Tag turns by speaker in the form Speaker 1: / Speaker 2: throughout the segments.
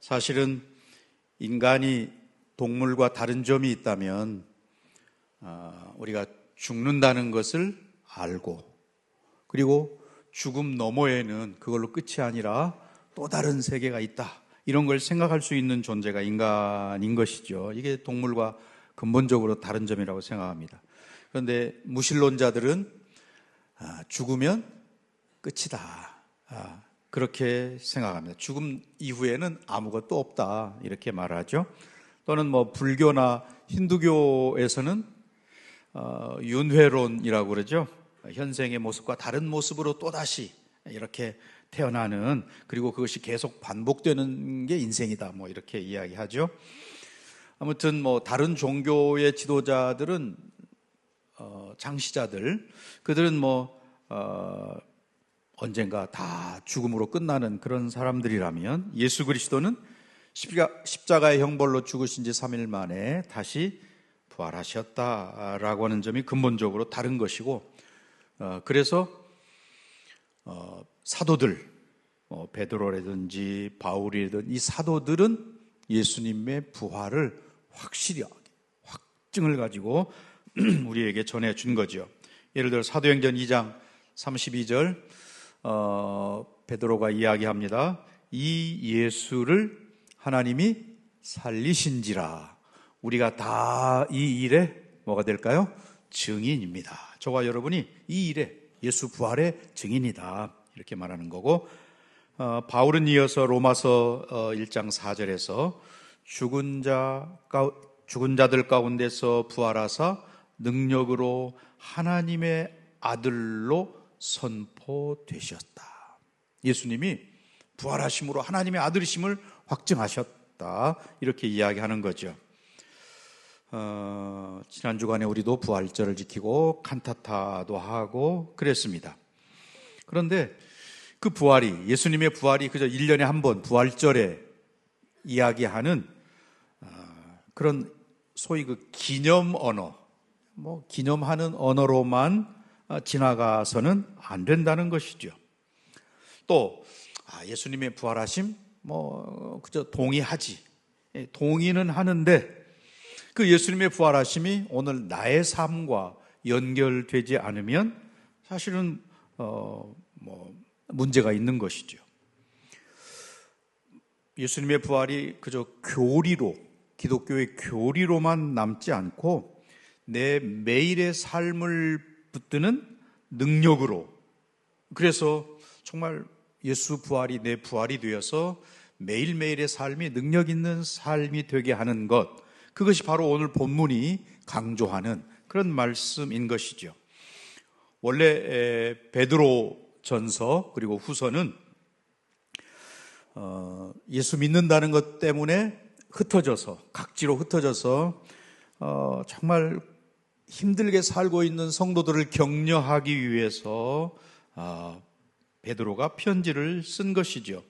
Speaker 1: 사실은 인간이 동물과 다른 점이 있다면 우리가 죽는다는 것을 알고, 그리고 죽음 너머에는 그걸로 끝이 아니라 또 다른 세계가 있다, 이런 걸 생각할 수 있는 존재가 인간인 것이죠. 이게 동물과 근본적으로 다른 점이라고 생각합니다. 그런데 무신론자들은 죽으면 끝이다, 그렇게 생각합니다. 죽음 이후에는 아무것도 없다, 이렇게 말하죠. 또는 불교나 힌두교에서는 윤회론이라고 그러죠. 현생의 모습과 다른 모습으로 또다시 이렇게 태어나는, 그리고 그것이 계속 반복되는 게 인생이다, 이렇게 이야기하죠. 아무튼 다른 종교의 지도자들은 장시자들, 그들은 언젠가 다 죽음으로 끝나는 그런 사람들이라면, 예수 그리스도는 십자가의 형벌로 죽으신 지 3일 만에 다시 부활하셨다라고 하는 점이 근본적으로 다른 것이고, 그래서 사도들, 베드로라든지 바울이라든지 이 사도들은 예수님의 부활을 확실하게 확증을 가지고 우리에게 전해준 거죠. 예를 들어 사도행전 2장 32절 베드로가 이야기합니다. 이 예수를 하나님이 살리신지라 우리가 다 이 일에 뭐가 될까요? 증인입니다. 저와 여러분이 이 일에 예수 부활의 증인이다, 이렇게 말하는 거고, 바울은 이어서 로마서 1장 4절에서 죽은 자들 가운데서 부활하사 능력으로 하나님의 아들로 선포되셨다. 예수님이 부활하심으로 하나님의 아들이심을 확증하셨다, 이렇게 이야기하는 거죠. 지난 주간에 우리도 부활절을 지키고 칸타타도 하고 그랬습니다. 그런데 그 부활이, 예수님의 부활이 그저 1년에 한 번 부활절에 이야기하는 그런 소위 그 기념 언어, 기념하는 언어로만 지나가서는 안 된다는 것이죠. 또 예수님의 부활하심 그저 동의하지, 동의는 하는데 그 예수님의 부활하심이 오늘 나의 삶과 연결되지 않으면 사실은 문제가 있는 것이죠. 예수님의 부활이 그저 교리로, 기독교의 교리로만 남지 않고 내 매일의 삶을 붙드는 능력으로, 그래서 정말 예수 부활이 내 부활이 되어서 매일매일의 삶이 능력 있는 삶이 되게 하는 것, 그것이 바로 오늘 본문이 강조하는 그런 말씀인 것이죠. 원래 베드로 전서 그리고 후서는 예수 믿는다는 것 때문에 각지로 흩어져서 정말 힘들게 살고 있는 성도들을 격려하기 위해서 베드로가 편지를 쓴 것이죠.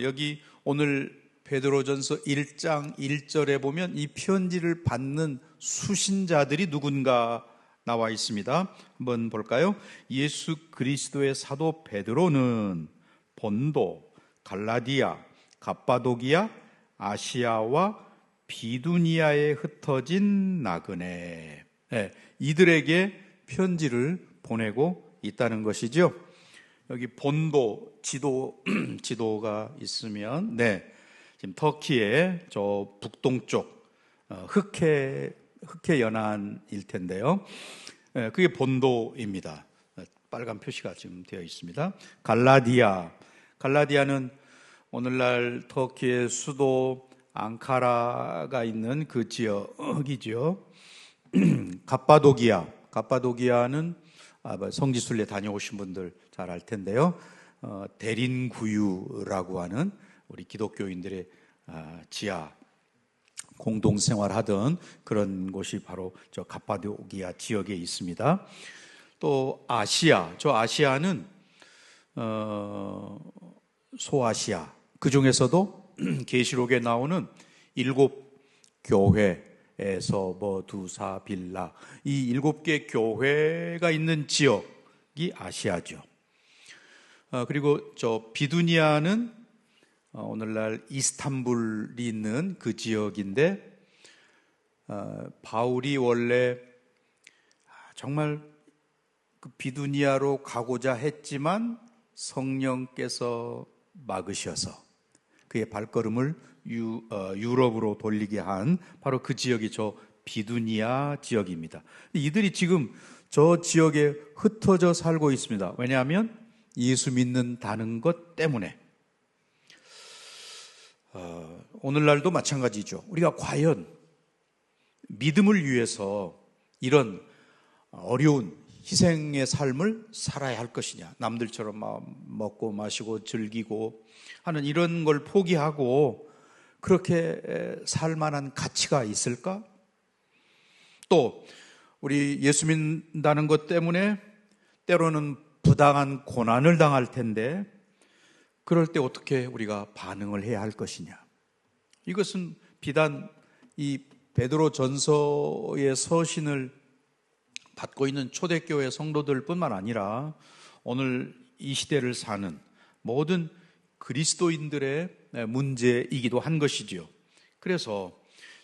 Speaker 1: 여기 오늘 베드로전서 1장 1절에 보면 이 편지를 받는 수신자들이 누군가 나와 있습니다. 한번 볼까요? 예수 그리스도의 사도 베드로는 본도, 갈라디아, 갑바도기아, 아시아와 비두니아에 흩어진 나그네, 이들에게 편지를 보내고 있다는 것이죠. 여기 본도 지도가 있으면, 지금 터키의 저 북동쪽 흑해 연안일 텐데요. 그게 본도입니다. 빨간 표시가 지금 되어 있습니다. 갈라디아는 오늘날 터키의 수도 앙카라가 있는 그 지역이죠. 갑바도기아는 성지순례 다녀오신 분들 잘 알 텐데요. 대린구유라고 하는 우리 기독교인들의 지하 공동생활하던 그런 곳이 바로 저 갑바도기아 지역에 있습니다. 또 아시아는 소아시아, 그 중에서도 계시록에 나오는 7교회에서 두사, 빌라, 이 7개 교회가 있는 지역이 아시아죠. 그리고 저 비두니아는 오늘날 이스탄불이 있는 그 지역인데, 바울이 원래 정말 그 비두니아로 가고자 했지만 성령께서 막으셔서 그의 발걸음을 유럽으로 돌리게 한 바로 그 지역이 저 비두니아 지역입니다. 이들이 지금 저 지역에 흩어져 살고 있습니다. 왜냐하면 예수 믿는다는 것 때문에. 오늘날도 마찬가지죠. 우리가 과연 믿음을 위해서 이런 어려운 희생의 삶을 살아야 할 것이냐, 남들처럼 먹고 마시고 즐기고 하는 이런 걸 포기하고 그렇게 살 만한 가치가 있을까? 또 우리 예수 믿는다는 것 때문에 때로는 부당한 고난을 당할 텐데 그럴 때 어떻게 우리가 반응을 해야 할 것이냐. 이것은 비단 이 베드로 전서의 서신을 받고 있는 초대교회 성도들 뿐만 아니라 오늘 이 시대를 사는 모든 그리스도인들의 문제이기도 한 것이지요. 그래서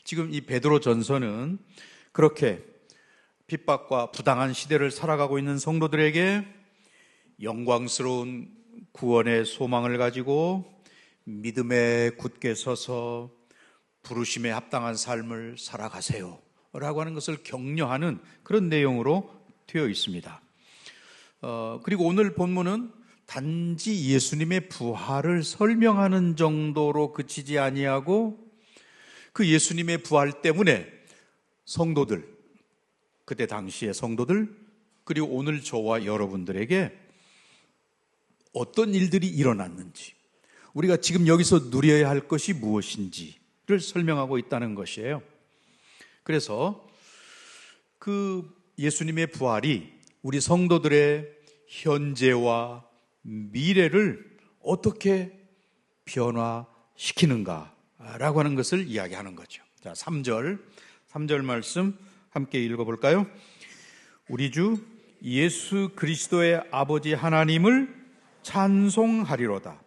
Speaker 1: 지금 이 베드로 전서는 그렇게 핍박과 부당한 시대를 살아가고 있는 성도들에게 영광스러운 구원의 소망을 가지고 믿음에 굳게 서서 부르심에 합당한 삶을 살아가세요 라고 하는 것을 격려하는 그런 내용으로 되어 있습니다. 그리고 오늘 본문은 단지 예수님의 부활을 설명하는 정도로 그치지 아니하고 그 예수님의 부활 때문에 성도들, 그때 당시의 성도들, 그리고 오늘 저와 여러분들에게 어떤 일들이 일어났는지, 우리가 지금 여기서 누려야 할 것이 무엇인지를 설명하고 있다는 것이에요. 그래서 그 예수님의 부활이 우리 성도들의 현재와 미래를 어떻게 변화시키는가라고 하는 것을 이야기하는 거죠. 자, 3절 말씀 함께 읽어볼까요? 우리 주 예수 그리스도의 아버지 하나님을 찬송하리로다.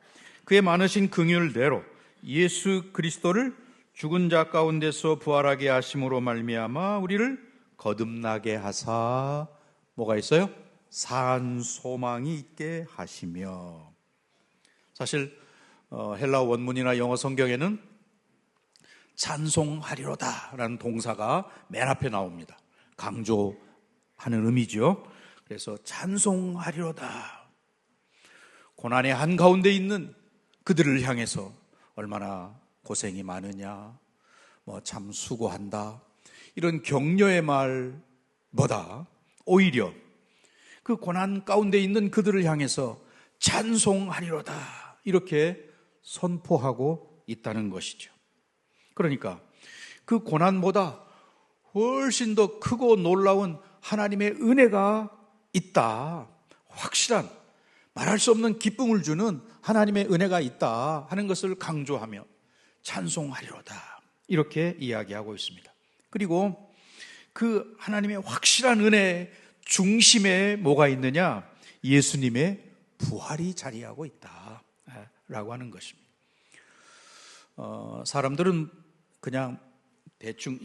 Speaker 1: 그의 많으신 긍휼대로 예수 그리스도를 죽은 자 가운데서 부활하게 하심으로 말미암아 우리를 거듭나게 하사 뭐가 있어요? 산 소망이 있게 하시며. 사실 헬라어 원문이나 영어 성경에는 찬송하리로다 라는 동사가 맨 앞에 나옵니다. 강조하는 의미죠. 그래서 찬송하리로다. 고난의 한가운데 있는 그들을 향해서 얼마나 고생이 많으냐, 참 수고한다, 이런 격려의 말보다 오히려 그 고난 가운데 있는 그들을 향해서 찬송하리로다 이렇게 선포하고 있다는 것이죠. 그러니까 그 고난보다 훨씬 더 크고 놀라운 하나님의 은혜가 있다, 확실한 말할 수 없는 기쁨을 주는 하나님의 은혜가 있다 하는 것을 강조하며 찬송하리로다 이렇게 이야기하고 있습니다. 그리고 그 하나님의 확실한 은혜 중심에 뭐가 있느냐? 예수님의 부활이 자리하고 있다 라고 하는 것입니다. 사람들은 그냥 대충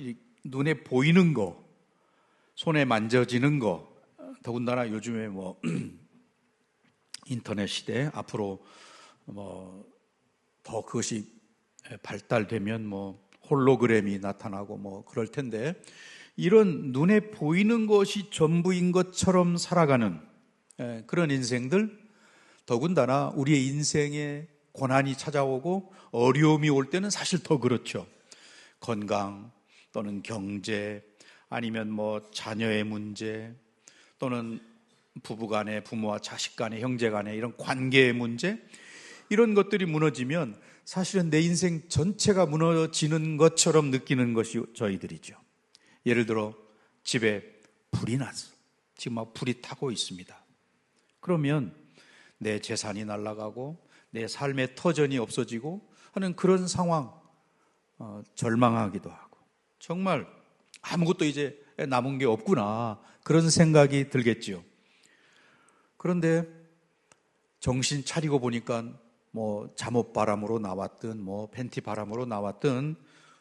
Speaker 1: 눈에 보이는 거, 손에 만져지는 거, 더군다나 요즘에 인터넷 시대, 앞으로 더 그것이 발달되면 홀로그램이 나타나고 그럴 텐데, 이런 눈에 보이는 것이 전부인 것처럼 살아가는 그런 인생들, 더군다나 우리의 인생에 고난이 찾아오고 어려움이 올 때는 사실 더 그렇죠. 건강 또는 경제, 아니면 자녀의 문제, 또는 부부간의, 부모와 자식간의, 형제간의 이런 관계의 문제, 이런 것들이 무너지면 사실은 내 인생 전체가 무너지는 것처럼 느끼는 것이 저희들이죠. 예를 들어 집에 불이 났어. 지금 불이 타고 있습니다. 그러면 내 재산이 날아가고 내 삶의 터전이 없어지고 하는 그런 상황, 절망하기도 하고 정말 아무것도 이제 남은 게 없구나 그런 생각이 들겠지요. 그런데 정신 차리고 보니까 뭐 잠옷 바람으로 나왔든 뭐 팬티 바람으로 나왔든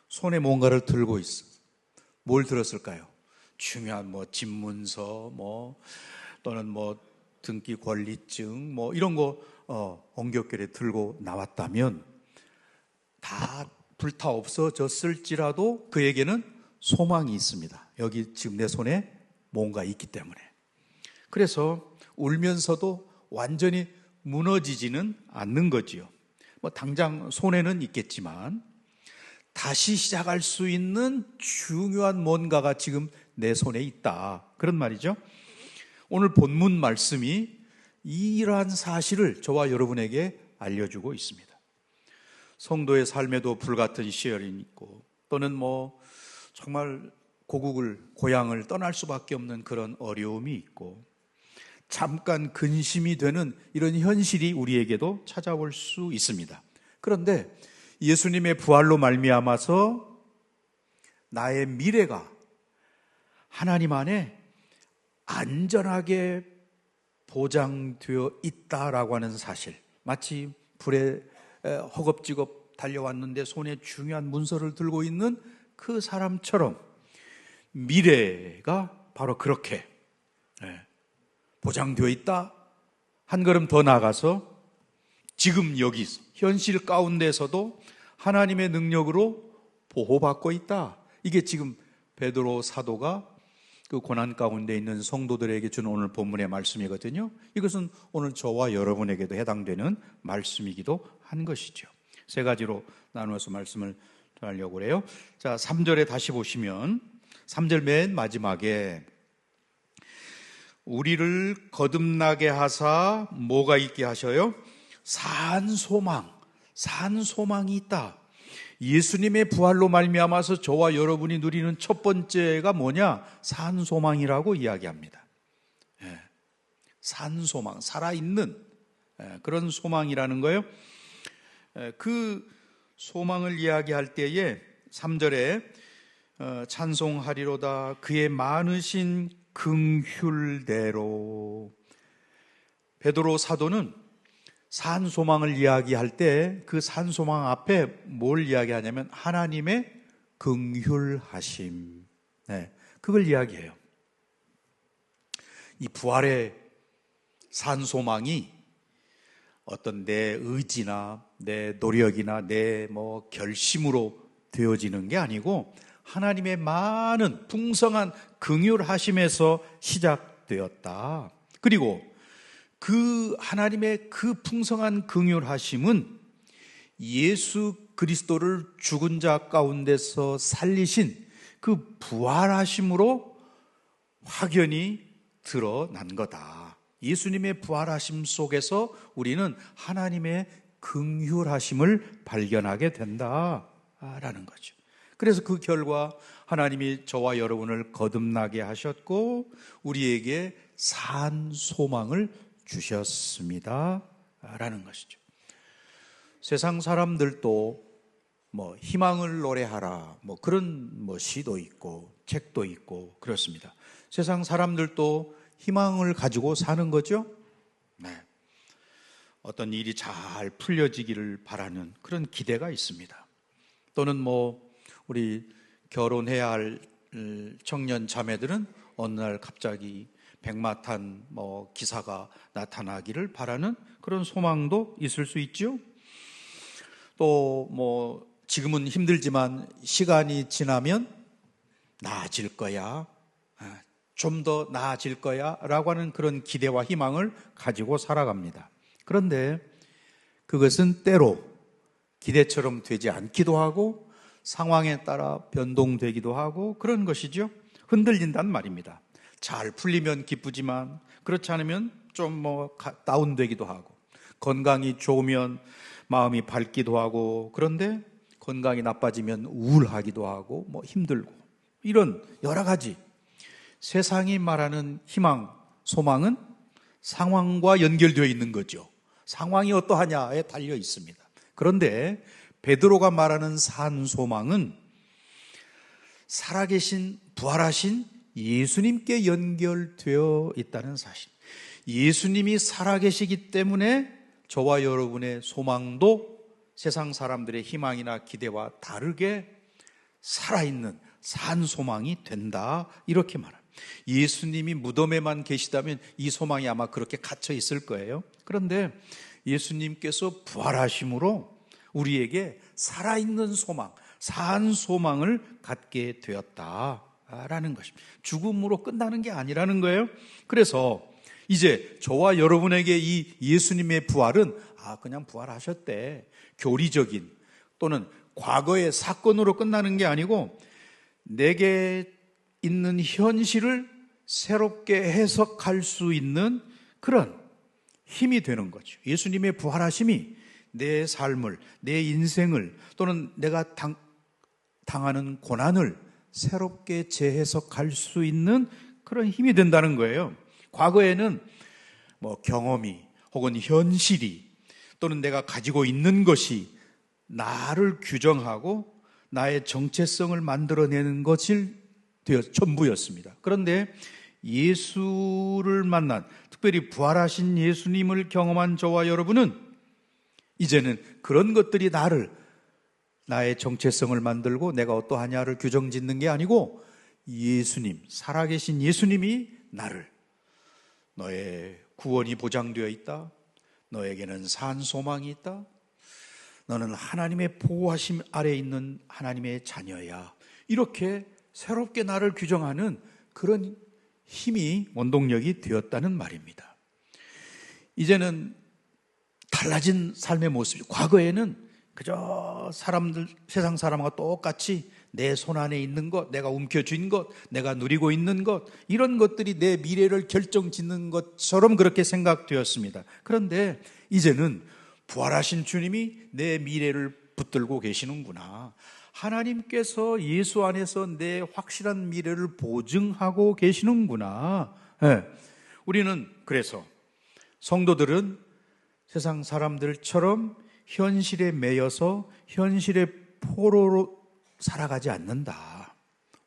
Speaker 1: 손에 뭔가를 들고 있어. 뭘 들었을까요? 중요한 뭐 집문서 뭐 또는 뭐 등기 권리증 뭐 이런 거 엉겹결에 들고 나왔다면 다 불타 없어졌을지라도 그에게는 소망이 있습니다. 여기 지금 내 손에 뭔가 있기 때문에. 그래서 울면서도 완전히 무너지지는 않는 거지요. 뭐 당장 손에는 있겠지만 다시 시작할 수 있는 중요한 뭔가가 지금 내 손에 있다. 그런 말이죠. 오늘 본문 말씀이 이러한 사실을 저와 여러분에게 알려주고 있습니다. 성도의 삶에도 불같은 시련이 있고 또는 뭐 정말 고향을 떠날 수밖에 없는 그런 어려움이 있고 잠깐 근심이 되는 이런 현실이 우리에게도 찾아올 수 있습니다. 그런데 예수님의 부활로 말미암아서 나의 미래가 하나님 안에 안전하게 보장되어 있다라고 하는 사실, 마치 불에 허겁지겁 달려왔는데 손에 중요한 문서를 들고 있는 그 사람처럼 미래가 바로 그렇게 보장되어 있다. 한 걸음 더 나아가서 지금 여기 현실 가운데서도 하나님의 능력으로 보호받고 있다. 이게 지금 베드로 사도가 그 고난 가운데 있는 성도들에게 주는 오늘 본문의 말씀이거든요. 이것은 오늘 저와 여러분에게도 해당되는 말씀이기도 한 것이죠. 세 가지로 나누어서 말씀을 하려고 해요. 자, 3절에 다시 보시면 3절 맨 마지막에 우리를 거듭나게 하사 뭐가 있게 하셔요? 산 소망이 있다. 예수님의 부활로 말미암아서 저와 여러분이 누리는 첫 번째가 뭐냐? 산 소망이라고 이야기합니다. 산 소망, 살아있는 그런 소망이라는 거예요. 그 소망을 이야기할 때에 3절에 찬송하리로다 그의 많으신 긍휼대로. 베드로 사도는 산소망을 이야기할 때 그 산소망 앞에 뭘 이야기하냐면 하나님의 긍휼하심, 그걸 이야기해요. 이 부활의 산소망이 어떤 내 의지나 내 노력이나 내 뭐 결심으로 되어지는 게 아니고 하나님의 많은 풍성한 긍휼하심에서 시작되었다. 그리고 그 하나님의 그 풍성한 긍휼하심은 예수 그리스도를 죽은 자 가운데서 살리신 그 부활하심으로 확연히 드러난 거다. 예수님의 부활하심 속에서 우리는 하나님의 긍휼하심을 발견하게 된다라는 거죠. 그래서 그 결과 하나님이 저와 여러분을 거듭나게 하셨고 우리에게 산 소망을 주셨습니다 라는 것이죠. 세상 사람들도 뭐 희망을 노래하라 뭐 그런 뭐 시도 있고 책도 있고 그렇습니다. 세상 사람들도 희망을 가지고 사는 거죠. 어떤 일이 잘 풀려지기를 바라는 그런 기대가 있습니다. 또는 뭐 우리 결혼해야 할 청년 자매들은 어느 날 갑자기 백마탄 뭐 기사가 나타나기를 바라는 그런 소망도 있을 수 있죠. 또 뭐 지금은 힘들지만 시간이 지나면 나아질 거야, 좀 더 나아질 거야 라고 하는 그런 기대와 희망을 가지고 살아갑니다. 그런데 그것은 때로 기대처럼 되지 않기도 하고 상황에 따라 변동되기도 하고 그런 것이죠. 흔들린단 말입니다. 잘 풀리면 기쁘지만 그렇지 않으면 좀 뭐 다운되기도 하고, 건강이 좋으면 마음이 밝기도 하고, 그런데 건강이 나빠지면 우울하기도 하고 뭐 힘들고, 이런 여러 가지 세상이 말하는 희망, 소망은 상황과 연결되어 있는 거죠. 상황이 어떠하냐에 달려 있습니다. 그런데 베드로가 말하는 산 소망은 살아계신 부활하신 예수님께 연결되어 있다는 사실. 예수님이 살아계시기 때문에 저와 여러분의 소망도 세상 사람들의 희망이나 기대와 다르게 살아있는 산 소망이 된다, 이렇게 말합니다. 예수님이 무덤에만 계시다면 이 소망이 아마 그렇게 갇혀 있을 거예요. 그런데 예수님께서 부활하심으로 우리에게 살아있는 소망, 산 소망을 갖게 되었다라는 것입니다. 죽음으로 끝나는 게 아니라는 거예요. 그래서 이제 저와 여러분에게 이 예수님의 부활은 그냥 부활하셨대, 교리적인 또는 과거의 사건으로 끝나는 게 아니고 내게 있는 현실을 새롭게 해석할 수 있는 그런 힘이 되는 거죠. 예수님의 부활하심이 내 삶을, 내 인생을 또는 내가 당하는 고난을 새롭게 재해석할 수 있는 그런 힘이 된다는 거예요. 과거에는 경험이 혹은 현실이 또는 내가 가지고 있는 것이 나를 규정하고 나의 정체성을 만들어내는 것이 전부였습니다. 그런데 예수를 만난, 특별히 부활하신 예수님을 경험한 저와 여러분은 이제는 그런 것들이 나의 정체성을 만들고 내가 어떠하냐를 규정짓는 게 아니고 예수님, 살아계신 예수님이 너의 구원이 보장되어 있다, 너에게는 산 소망이 있다, 너는 하나님의 보호하심 아래에 있는 하나님의 자녀야, 이렇게 새롭게 나를 규정하는 그런 힘이, 원동력이 되었다는 말입니다. 이제는 달라진 삶의 모습이, 과거에는 그저 세상 사람과 똑같이 내 손 안에 있는 것, 내가 움켜쥔 것, 내가 누리고 있는 것, 이런 것들이 내 미래를 결정짓는 것처럼 그렇게 생각되었습니다. 그런데 이제는 부활하신 주님이 내 미래를 붙들고 계시는구나, 하나님께서 예수 안에서 내 확실한 미래를 보증하고 계시는구나. 우리는 그래서 성도들은 세상 사람들처럼 현실에 매여서 현실의 포로로 살아가지 않는다.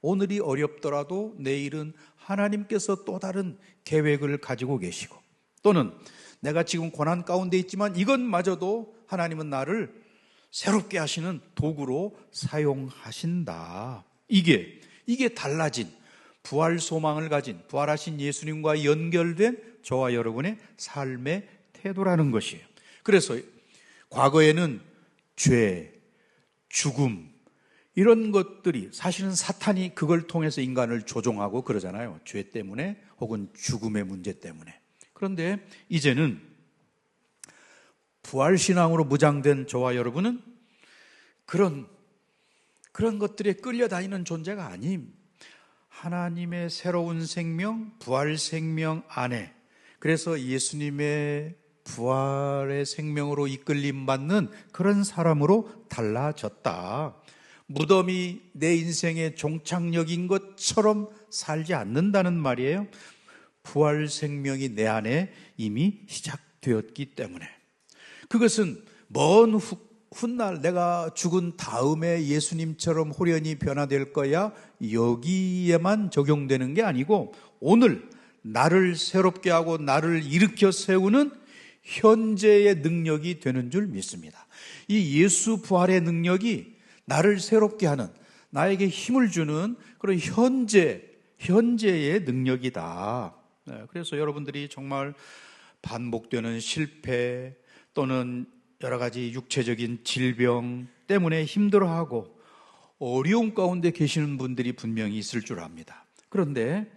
Speaker 1: 오늘이 어렵더라도 내일은 하나님께서 또 다른 계획을 가지고 계시고, 또는 내가 지금 고난 가운데 있지만 이것마저도 하나님은 나를 새롭게 하시는 도구로 사용하신다. 이게 달라진 부활 소망을 가진 부활하신 예수님과 연결된 저와 여러분의 삶의 태도라는 것이에요. 그래서 과거에는 죄, 죽음, 이런 것들이 사실은 사탄이 그걸 통해서 인간을 조종하고 그러잖아요. 죄 때문에 혹은 죽음의 문제 때문에. 그런데 이제는 부활신앙으로 무장된 저와 여러분은 그런 것들에 끌려다니는 존재가 아님, 하나님의 새로운 생명, 부활 생명 안에, 그래서 예수님의 부활의 생명으로 이끌림 받는 그런 사람으로 달라졌다. 무덤이 내 인생의 종착역인 것처럼 살지 않는다는 말이에요. 부활 생명이 내 안에 이미 시작되었기 때문에. 그것은 먼 훗날 내가 죽은 다음에 예수님처럼 호련히 변화될 거야, 여기에만 적용되는 게 아니고 오늘 나를 새롭게 하고 나를 일으켜 세우는 현재의 능력이 되는 줄 믿습니다. 이 예수 부활의 능력이 나를 새롭게 하는, 나에게 힘을 주는 그런 현재의 능력이다. 그래서 여러분들이 정말 반복되는 실패 또는 여러 가지 육체적인 질병 때문에 힘들어하고 어려움 가운데 계시는 분들이 분명히 있을 줄 압니다. 그런데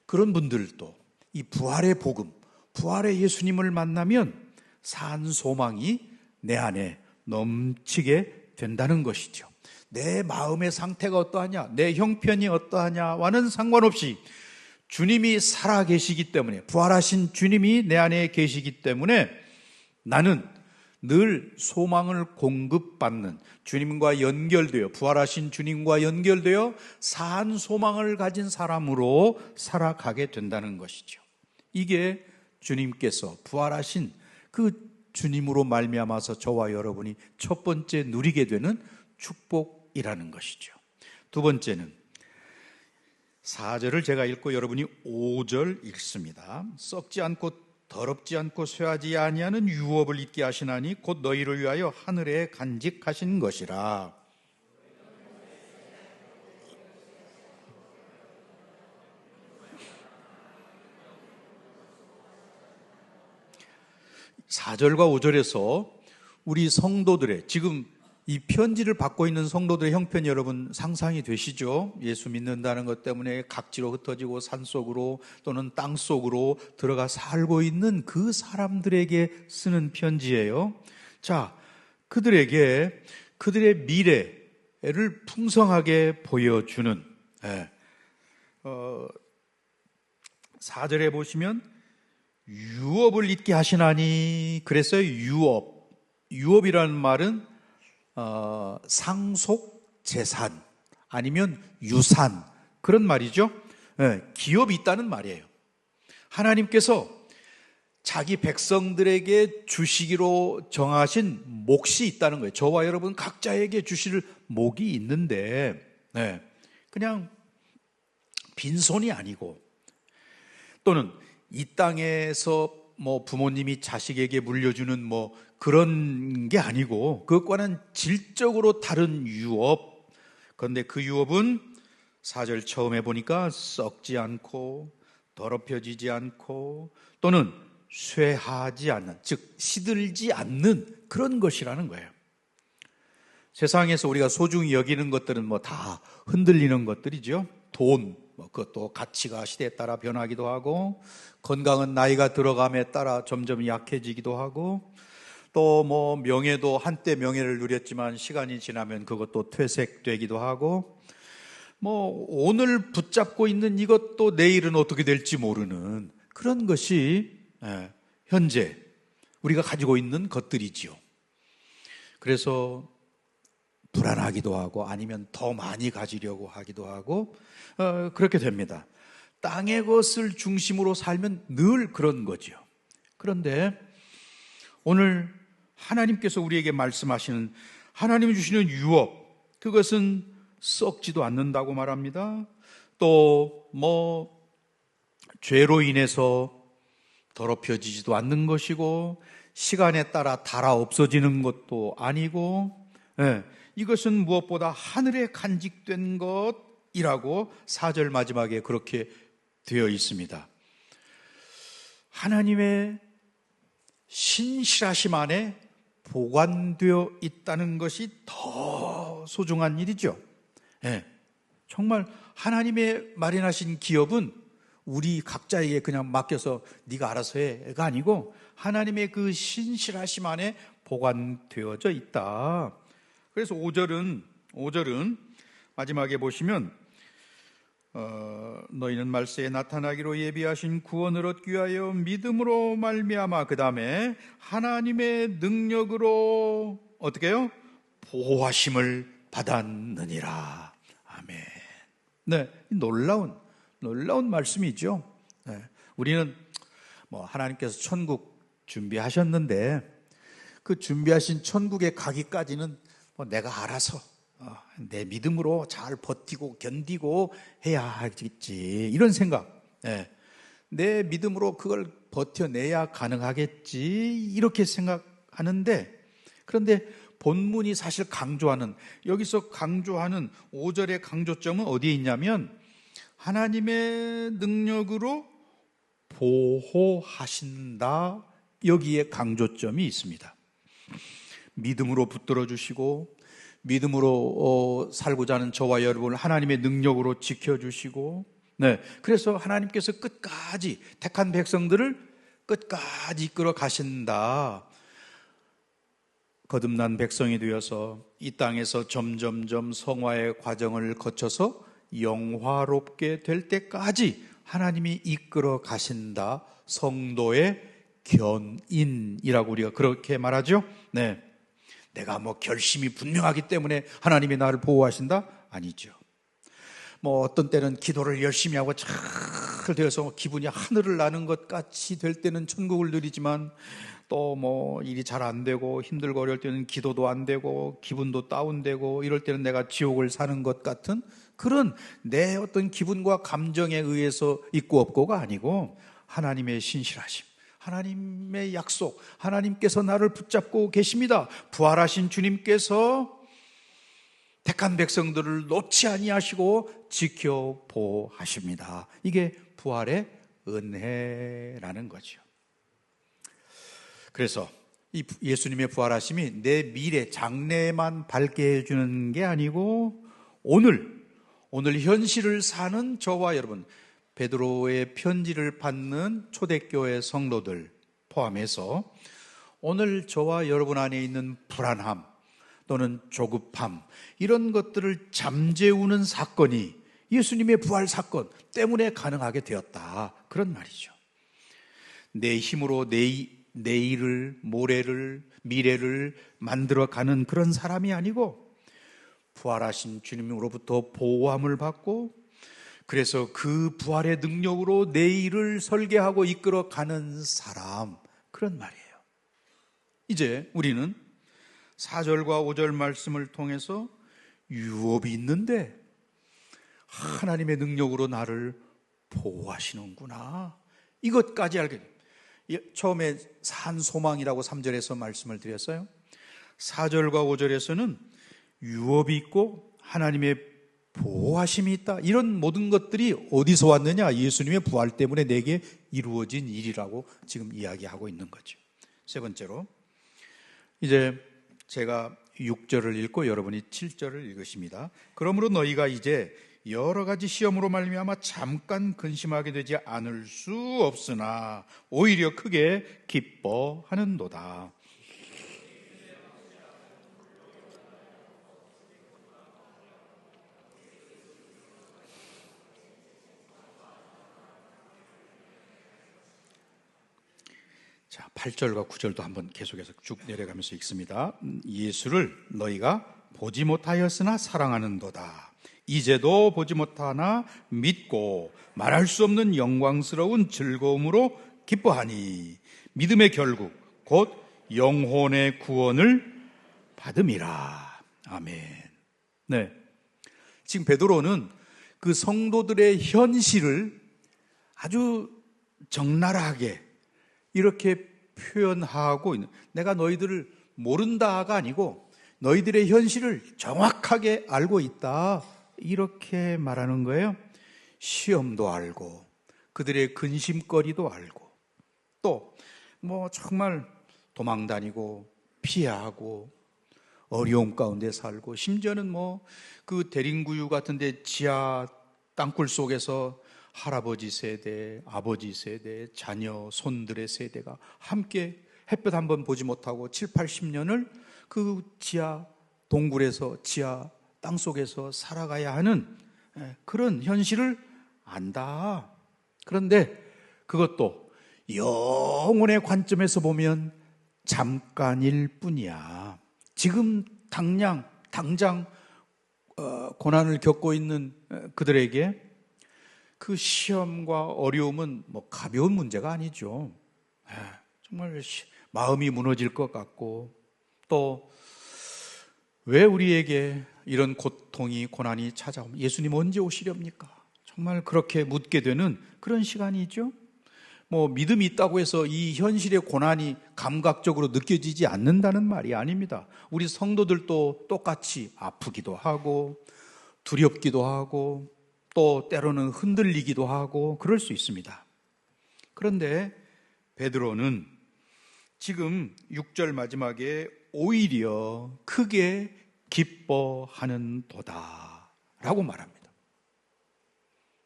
Speaker 1: 그런 분들도 이 부활의 복음, 부활의 예수님을 만나면 산 소망이 내 안에 넘치게 된다는 것이죠. 내 마음의 상태가 어떠하냐, 내 형편이 어떠하냐와는 상관없이 주님이 살아 계시기 때문에, 부활하신 주님이 내 안에 계시기 때문에 나는 늘 소망을 공급받는, 주님과 연결되어, 부활하신 주님과 연결되어 산 소망을 가진 사람으로 살아가게 된다는 것이죠. 이게 주님께서 부활하신 그 주님으로 말미암아서 저와 여러분이 첫 번째 누리게 되는 축복이라는 것이죠. 두 번째는 4절을 제가 읽고 여러분이 5절 읽습니다. 썩지 않고 더럽지 않고 쇠하지 아니하는 유업을 잊게 하시나니 곧 너희를 위하여 하늘에 간직하신 것이라. (4절과 5절에서) 우리 성도들의, 지금 이 편지를 받고 있는 성도들의 형편이 여러분 상상이 되시죠? 예수 믿는다는 것 때문에 각지로 흩어지고 산속으로 또는 땅속으로 들어가 살고 있는 그 사람들에게 쓰는 편지예요. 자, 그들에게 그들의 미래를 풍성하게 보여주는 4절에 보시면 유업을 잊게 하시나니 그랬어요. 유업이라는 말은 상속 재산 아니면 유산, 그런 말이죠. 기업이 있다는 말이에요. 하나님께서 자기 백성들에게 주시기로 정하신 몫이 있다는 거예요. 저와 여러분 각자에게 주실 몫이 있는데 그냥 빈손이 아니고, 또는 이 땅에서 부모님이 자식에게 물려주는 그런 게 아니고, 그것과는 질적으로 다른 유업. 그런데 그 유업은 4절 처음에 보니까 썩지 않고 더럽혀지지 않고 또는 쇠하지 않는, 즉 시들지 않는 그런 것이라는 거예요. 세상에서 우리가 소중히 여기는 것들은 다 흔들리는 것들이죠. 돈, 그것도 가치가 시대에 따라 변하기도 하고, 건강은 나이가 들어감에 따라 점점 약해지기도 하고, 또 명예도 한때 명예를 누렸지만 시간이 지나면 그것도 퇴색되기도 하고, 오늘 붙잡고 있는 이것도 내일은 어떻게 될지 모르는 그런 것이 현재 우리가 가지고 있는 것들이지요. 그래서 불안하기도 하고 아니면 더 많이 가지려고 하기도 하고 그렇게 됩니다. 땅의 것을 중심으로 살면 늘 그런 거죠. 그런데 오늘 하나님께서 우리에게 말씀하시는, 하나님이 주시는 유업, 그것은 썩지도 않는다고 말합니다. 또 죄로 인해서 더럽혀지지도 않는 것이고, 시간에 따라 닳아 없어지는 것도 아니고, 이것은 무엇보다 하늘에 간직된 것이라고 4절 마지막에 그렇게 되어 있습니다. 하나님의 신실하심 안에 보관되어 있다는 것이 더 소중한 일이죠. 정말 하나님의 마련하신 기업은 우리 각자에게 그냥 맡겨서 네가 알아서 해가 아니고 하나님의 그 신실하심 안에 보관되어져 있다. 그래서 5절은 마지막에 보시면 너희는 말세에 나타나기로 예비하신 구원을 얻기 위하여 믿음으로 말미암아, 그 다음에 하나님의 능력으로 어떻게 해요? 보호하심을 받았느니라. 아멘. 놀라운 말씀이죠. 우리는 하나님께서 천국 준비하셨는데 그 준비하신 천국에 가기까지는 내가 알아서 내 믿음으로 잘 버티고 견디고 해야 하겠지, 이런 생각. 내 믿음으로 그걸 버텨내야 가능하겠지, 이렇게 생각하는데, 그런데 본문이 사실 강조하는, 여기서 강조하는 5절의 강조점은 어디에 있냐면 하나님의 능력으로 보호하신다, 여기에 강조점이 있습니다. 믿음으로 붙들어 주시고 믿음으로 살고자 하는 저와 여러분을 하나님의 능력으로 지켜주시고, 그래서 하나님께서 끝까지 택한 백성들을 끝까지 이끌어 가신다. 거듭난 백성이 되어서 이 땅에서 점점점 성화의 과정을 거쳐서 영화롭게 될 때까지 하나님이 이끌어 가신다. 성도의 견인이라고 우리가 그렇게 말하죠. 내가 결심이 분명하기 때문에 하나님이 나를 보호하신다? 아니죠. 어떤 때는 기도를 열심히 하고 잘 되어서 기분이 하늘을 나는 것 같이 될 때는 천국을 누리지만, 또 일이 잘 안 되고 힘들고 어려울 때는 기도도 안 되고 기분도 다운되고 이럴 때는 내가 지옥을 사는 것 같은 그런 내 어떤 기분과 감정에 의해서 있고 없고가 아니고 하나님의 신실하심, 하나님의 약속, 하나님께서 나를 붙잡고 계십니다. 부활하신 주님께서 택한 백성들을 놓지 아니하시고 지켜 보호하십니다. 이게 부활의 은혜라는 거죠. 그래서 이 예수님의 부활하심이 내 미래 장래만 밝게 해주는 게 아니고 오늘 현실을 사는 저와 여러분, 베드로의 편지를 받는 초대교회 성도들 포함해서 오늘 저와 여러분 안에 있는 불안함 또는 조급함, 이런 것들을 잠재우는 사건이 예수님의 부활 사건 때문에 가능하게 되었다, 그런 말이죠. 내 힘으로 내일을, 모레를, 미래를 만들어가는 그런 사람이 아니고 부활하신 주님으로부터 보호함을 받고, 그래서 그 부활의 능력으로 내일을 설계하고 이끌어가는 사람, 그런 말이에요. 이제 우리는 4절과 5절 말씀을 통해서 유업이 있는데 하나님의 능력으로 나를 보호하시는구나, 이것까지 알게 됩니다. 처음에 산 소망이라고 3절에서 말씀을 드렸어요. 4절과 5절에서는 유업이 있고 하나님의 보호하심이 있다, 이런 모든 것들이 어디서 왔느냐? 예수님의 부활 때문에 내게 이루어진 일이라고 지금 이야기하고 있는 거죠. 세 번째로, 이제 제가 6절을 읽고 여러분이 7절을 읽으십니다. 그러므로 너희가 이제 여러 가지 시험으로 말미암아 잠깐 근심하게 되지 않을 수 없으나 오히려 크게 기뻐하는도다. 자, 8절과 9절도 한번 계속해서 쭉 내려가면서 읽습니다. 예수를 너희가 보지 못하였으나 사랑하는도다. 이제도 보지 못하나 믿고 말할 수 없는 영광스러운 즐거움으로 기뻐하니 믿음의 결국 곧 영혼의 구원을 받음이라. 아멘. 네, 지금 베드로는 그 성도들의 현실을 아주 적나라하게 이렇게 표현하고 있는, 내가 너희들을 모른다가 아니고 너희들의 현실을 정확하게 알고 있다, 이렇게 말하는 거예요. 시험도 알고 그들의 근심거리도 알고 또 정말 도망다니고 피하고 어려움 가운데 살고, 심지어는 그 대림구유 같은 데 지하 땅굴 속에서 할아버지 세대, 아버지 세대, 자녀, 손들의 세대가 함께 햇볕 한번 보지 못하고 7, 80년을 그 지하 동굴에서, 지하 땅속에서 살아가야 하는 그런 현실을 안다. 그런데 그것도 영혼의 관점에서 보면 잠깐일 뿐이야. 지금 당장 고난을 겪고 있는 그들에게 그 시험과 어려움은 가벼운 문제가 아니죠. 정말 마음이 무너질 것 같고, 또 왜 우리에게 이런 고통이, 고난이 찾아오면 예수님 언제 오시렵니까? 정말 그렇게 묻게 되는 그런 시간이죠. 믿음이 있다고 해서 이 현실의 고난이 감각적으로 느껴지지 않는다는 말이 아닙니다. 우리 성도들도 똑같이 아프기도 하고 두렵기도 하고 또 때로는 흔들리기도 하고 그럴 수 있습니다. 그런데 베드로는 지금 6절 마지막에 오히려 크게 기뻐하는도다 라고 말합니다.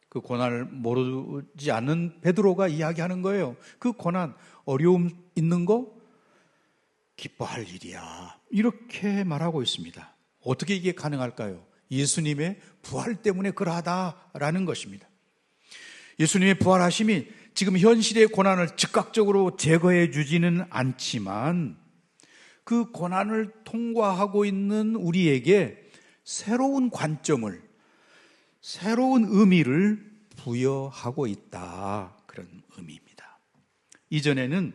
Speaker 1: 그 고난을 모르지 않는 베드로가 이야기하는 거예요. 그 고난, 어려움 있는 거 기뻐할 일이야, 이렇게 말하고 있습니다. 어떻게 이게 가능할까요? 예수님의 부활 때문에 그러하다라는 것입니다. 예수님의 부활하심이 지금 현실의 고난을 즉각적으로 제거해 주지는 않지만 그 고난을 통과하고 있는 우리에게 새로운 관점을, 새로운 의미를 부여하고 있다, 그런 의미입니다. 이전에는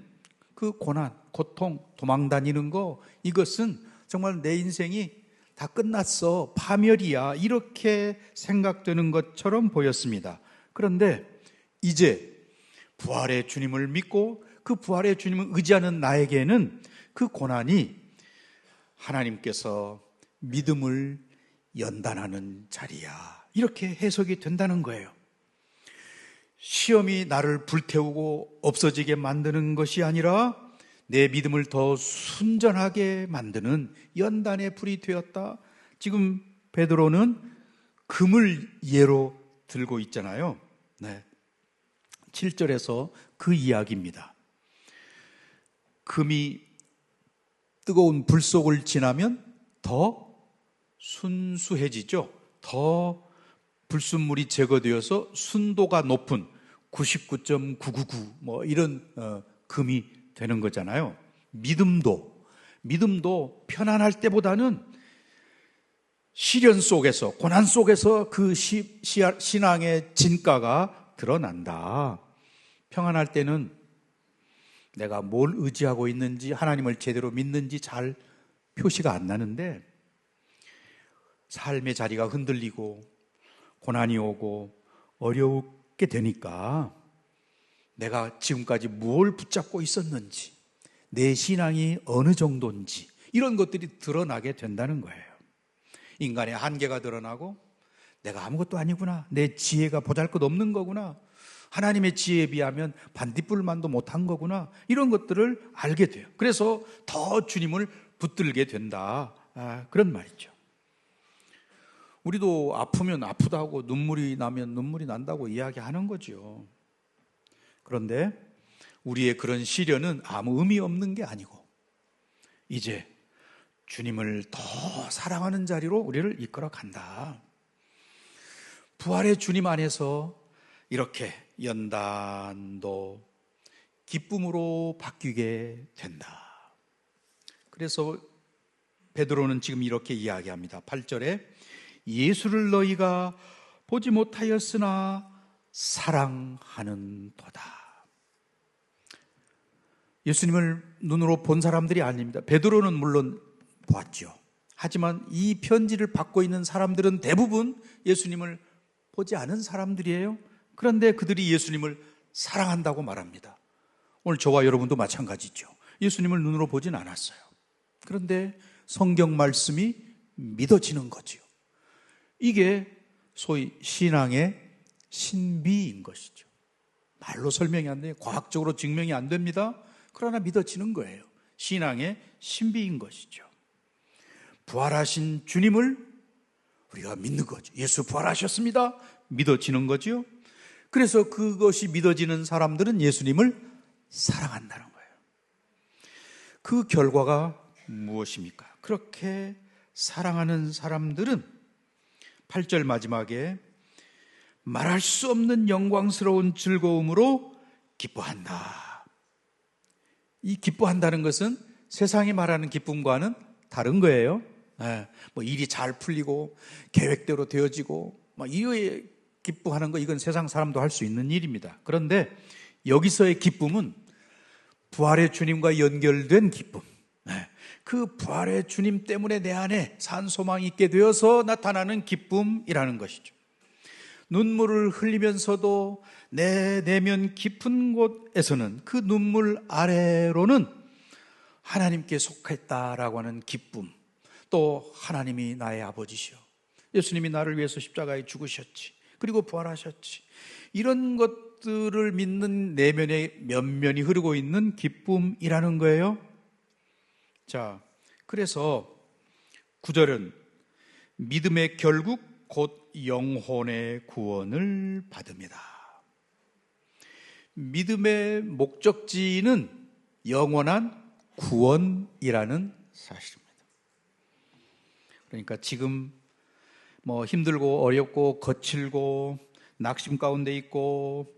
Speaker 1: 그 고난, 고통, 도망다니는 거, 이것은 정말 내 인생이 다 끝났어, 파멸이야, 이렇게 생각되는 것처럼 보였습니다. 그런데 이제 부활의 주님을 믿고 그 부활의 주님을 의지하는 나에게는 그 고난이 하나님께서 믿음을 연단하는 자리야, 이렇게 해석이 된다는 거예요. 시험이 나를 불태우고 없어지게 만드는 것이 아니라 내 믿음을 더 순전하게 만드는 연단의 불이 되었다. 지금 베드로는 금을 예로 들고 있잖아요. 네. 7절에서 그 이야기입니다. 금이 뜨거운 불 속을 지나면 더 순수해지죠. 더 불순물이 제거되어서 순도가 높은 99.999 뭐 이런 금이 되는 거잖아요. 믿음도 편안할 때보다는 시련 속에서, 고난 속에서 그 신앙의 진가가 드러난다. 평안할 때는 내가 뭘 의지하고 있는지, 하나님을 제대로 믿는지 잘 표시가 안 나는데, 삶의 자리가 흔들리고 고난이 오고 어렵게 되니까 내가 지금까지 뭘 붙잡고 있었는지, 내 신앙이 어느 정도인지, 이런 것들이 드러나게 된다는 거예요. 인간의 한계가 드러나고 내가 아무것도 아니구나, 내 지혜가 보잘것없는 거구나, 하나님의 지혜에 비하면 반딧불만도 못한 거구나, 이런 것들을 알게 돼요. 그래서 더 주님을 붙들게 된다, 그런 말이죠. 우리도 아프면 아프다고, 눈물이 나면 눈물이 난다고 이야기하는 거죠. 그런데 우리의 그런 시련은 아무 의미 없는 게 아니고, 이제 주님을 더 사랑하는 자리로 우리를 이끌어 간다. 부활의 주님 안에서 이렇게 연단도 기쁨으로 바뀌게 된다. 그래서 베드로는 지금 이렇게 이야기합니다. 8절에 예수를 너희가 보지 못하였으나 사랑하는도다. 예수님을 눈으로 본 사람들이 아닙니다. 베드로는 물론 보았죠. 하지만 이 편지를 받고 있는 사람들은 대부분 예수님을 보지 않은 사람들이에요. 그런데 그들이 예수님을 사랑한다고 말합니다. 오늘 저와 여러분도 마찬가지죠. 예수님을 눈으로 보진 않았어요. 그런데 성경 말씀이 믿어지는 거지요. 이게 소위 신앙의 신비인 것이죠. 말로 설명이 안 돼요. 과학적으로 증명이 안 됩니다. 그러나 믿어지는 거예요. 신앙의 신비인 것이죠. 부활하신 주님을 우리가 믿는 거죠. 예수 부활하셨습니다. 믿어지는 거죠. 그래서 그것이 믿어지는 사람들은 예수님을 사랑한다는 거예요. 그 결과가 무엇입니까? 그렇게 사랑하는 사람들은 8절 마지막에 말할 수 없는 영광스러운 즐거움으로 기뻐한다. 이 기뻐한다는 것은 세상이 말하는 기쁨과는 다른 거예요. 뭐 일이 잘 풀리고 계획대로 되어지고 이후에 기뻐하는 거, 이건 세상 사람도 할 수 있는 일입니다. 그런데 여기서의 기쁨은 부활의 주님과 연결된 기쁨, 그 부활의 주님 때문에 내 안에 산 소망이 있게 되어서 나타나는 기쁨이라는 것이죠. 눈물을 흘리면서도 내 내면 깊은 곳에서는 그 눈물 아래로는 하나님께 속했다라고 하는 기쁨, 또 하나님이 나의 아버지시오, 예수님이 나를 위해서 십자가에 죽으셨지, 그리고 부활하셨지, 이런 것들을 믿는 내면에 면면이 흐르고 있는 기쁨이라는 거예요. 자, 그래서 9절은 믿음의 결국 곧 영혼의 구원을 받습니다. 믿음의 목적지는 영원한 구원이라는 사실입니다. 그러니까 지금 힘들고 어렵고 거칠고 낙심 가운데 있고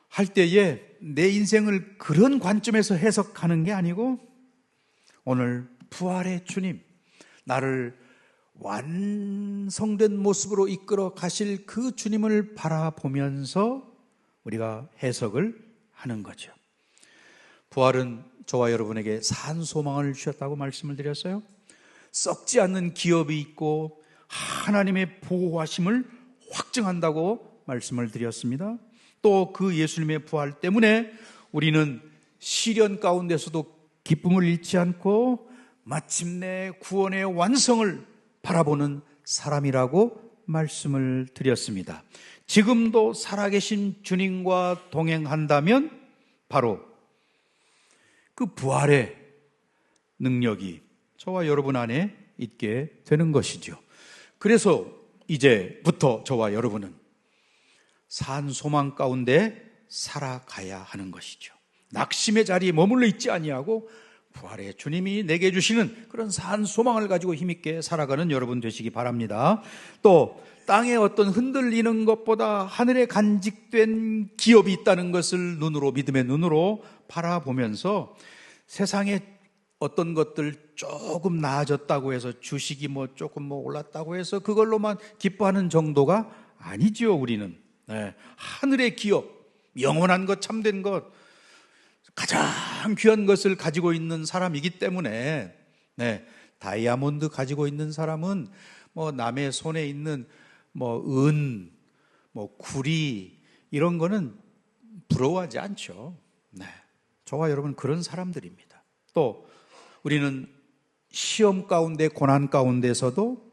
Speaker 1: 할 때에 내 인생을 그런 관점에서 해석하는 게 아니고, 오늘 부활의 주님, 나를 완성된 모습으로 이끌어 가실 그 주님을 바라보면서 우리가 해석을 하는 거죠. 부활은 저와 여러분에게 산 소망을 주셨다고 말씀을 드렸어요. 썩지 않는 기업이 있고 하나님의 보호하심을 확증한다고 말씀을 드렸습니다. 또 그 예수님의 부활 때문에 우리는 시련 가운데서도 기쁨을 잃지 않고 마침내 구원의 완성을 바라보는 사람이라고 말씀을 드렸습니다. 지금도 살아계신 주님과 동행한다면 바로 그 부활의 능력이 저와 여러분 안에 있게 되는 것이죠. 그래서 이제부터 저와 여러분은 산 소망 가운데 살아가야 하는 것이죠. 낙심의 자리에 머물러 있지 아니하고 부활의 주님이 내게 주시는 그런 산 소망을 가지고 힘있게 살아가는 여러분 되시기 바랍니다. 또 땅에 어떤 흔들리는 것보다 하늘에 간직된 기업이 있다는 것을 믿음의 눈으로 바라보면서 세상에 어떤 것들 조금 나아졌다고 해서 주식이 조금 올랐다고 해서 그걸로만 기뻐하는 정도가 아니지요. 우리는 하늘의 기업, 영원한 것, 참된 것, 가장 귀한 것을 가지고 있는 사람이기 때문에 다이아몬드 가지고 있는 사람은 남의 손에 있는 은, 구리 이런 거는 부러워하지 않죠. 저와 여러분 그런 사람들입니다. 또 우리는 시험 가운데 고난 가운데서도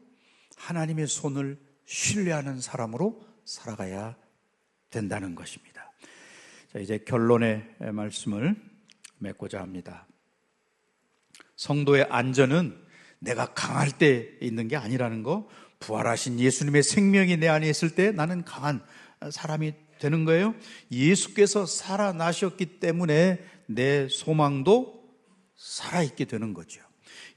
Speaker 1: 하나님의 손을 신뢰하는 사람으로 살아가야 된다는 것입니다. 자, 이제 결론의 말씀을 맺고자 합니다. 성도의 안전은 내가 강할 때 있는 게 아니라는 거, 부활하신 예수님의 생명이 내 안에 있을 때 나는 강한 사람이 되는 거예요. 예수께서 살아나셨기 때문에 내 소망도 살아있게 되는 거죠.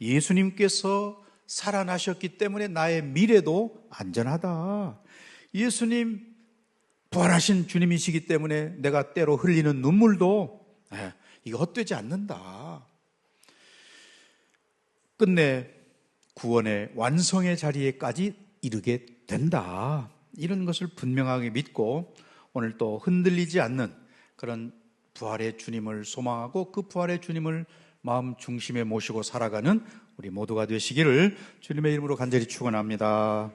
Speaker 1: 예수님께서 살아나셨기 때문에 나의 미래도 안전하다. 예수님 부활하신 주님이시기 때문에 내가 때로 흘리는 눈물도 이거 헛되지 않는다. 끝내 구원의 완성의 자리에까지 이르게 된다. 이런 것을 분명하게 믿고 오늘 또 흔들리지 않는 그런 부활의 주님을 소망하고 그 부활의 주님을 마음 중심에 모시고 살아가는 우리 모두가 되시기를 주님의 이름으로 간절히 축원합니다.